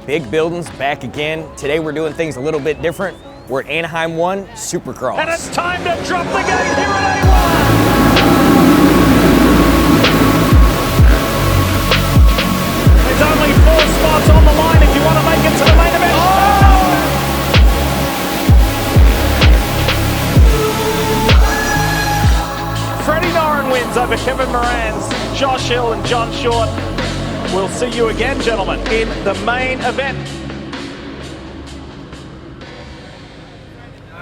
Big Buildings back again. Today we're doing things a little bit different. We're at Anaheim 1 Supercross. And it's time to drop the gate here at A1. There's only 4 spots on the line if you want to make it to the main event. Freddie Noren wins over Kevin Moran's, Josh Hill and John Short. We'll see you again, gentlemen, in the main event.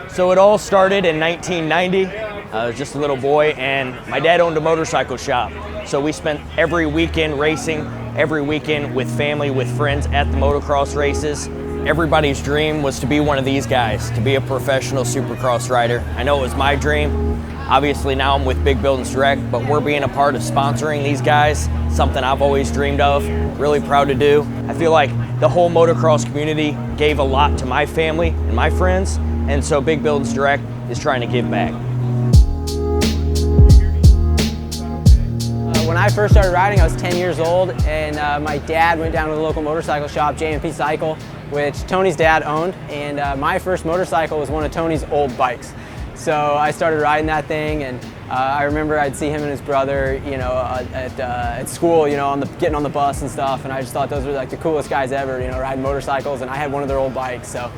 So it all started in 1990. I was just a little boy, and my dad owned a motorcycle shop. So we spent every weekend racing, every weekend with family, with friends at the motocross races. Everybody's dream was to be one of these guys, to be a professional Supercross rider. I know it was my dream. Obviously now I'm with Big Buildings Direct, but we're being a part of sponsoring these guys, something I've always dreamed of, really proud to do. I feel like the whole motocross community gave a lot to my family and my friends, and so Big Buildings Direct is trying to give back. When I first started riding, I was 10 years old, and my dad went down to the local motorcycle shop, J&P Cycle, which Tony's dad owned, and my first motorcycle was one of Tony's old bikes. So I started riding that thing, and I remember I'd see him and his brother, you know, at school, you know, getting on the bus and stuff, and I just thought those were like the coolest guys ever, you know, riding motorcycles, and I had one of their old bikes. So,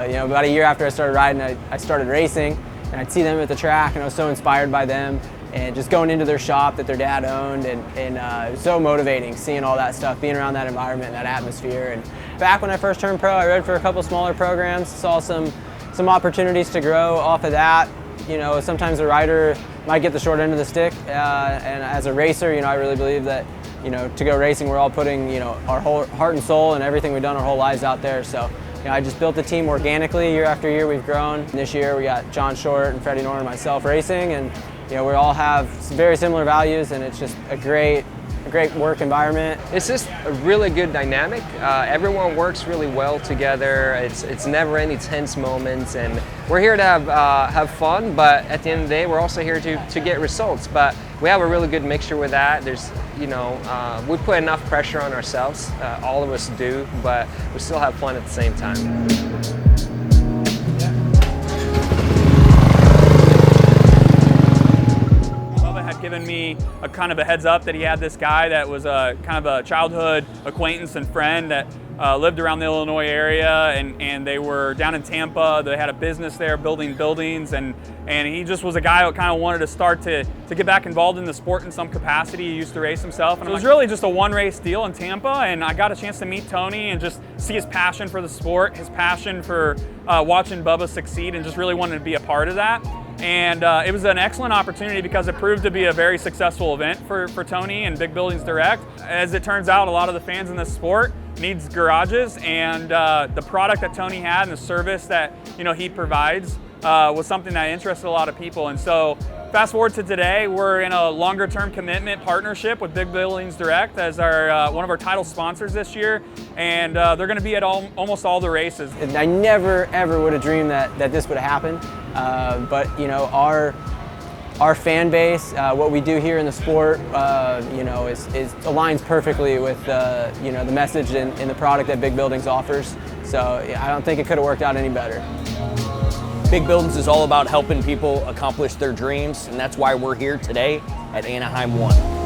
you know, about a year after I started riding, I started racing, and I'd see them at the track, and I was so inspired by them, and just going into their shop that their dad owned, and it was so motivating seeing all that stuff, being around that environment and that atmosphere. And back when I first turned pro, I rode for a couple smaller programs, saw some opportunities to grow off of that. You know, sometimes a rider might get the short end of the stick, and as a racer, you know, I really believe that, you know, to go racing, we're all putting, you know, our whole heart and soul and everything we've done our whole lives out there. So, you know, I just built the team organically. Year after year, we've grown. This year, we got John Short and Freddie Noren and myself racing, and you know, we all have very similar values, and it's just a great work environment. It's just a really good dynamic. Everyone works really well together. It's never any tense moments, and we're here to have fun, but at the end of the day, we're also here to get results. But we have a really good mixture with that. There's, you know, we put enough pressure on ourselves. All of us do, but we still have fun at the same time. Given me a kind of a heads up that he had this guy that was a kind of a childhood acquaintance and friend that lived around the Illinois area, and they were down in Tampa. They had a business there building buildings, and he just was a guy who kind of wanted to start to get back involved in the sport in some capacity. He used to race himself, and it was really just a one race deal in Tampa, and I got a chance to meet Tony and just see his passion for the sport, his passion for watching Bubba succeed, and just really wanted to be a part of that. And it was an excellent opportunity because it proved to be a very successful event for Tony and Big Buildings Direct. As it turns out, a lot of the fans in this sport needs garages, and the product that Tony had and the service that, you know, he provides was something that interested a lot of people. And so fast forward to today, we're in a longer term commitment partnership with Big Buildings Direct as our one of our title sponsors this year, and they're going to be at almost all the races. I never ever would have dreamed that this would have happened, but you know, our fan base, what we do here in the sport, you know, aligns perfectly with you know, the message and the product that Big Buildings offers. So I don't think it could have worked out any better. Big Buildings is all about helping people accomplish their dreams, and that's why we're here today at Anaheim 1.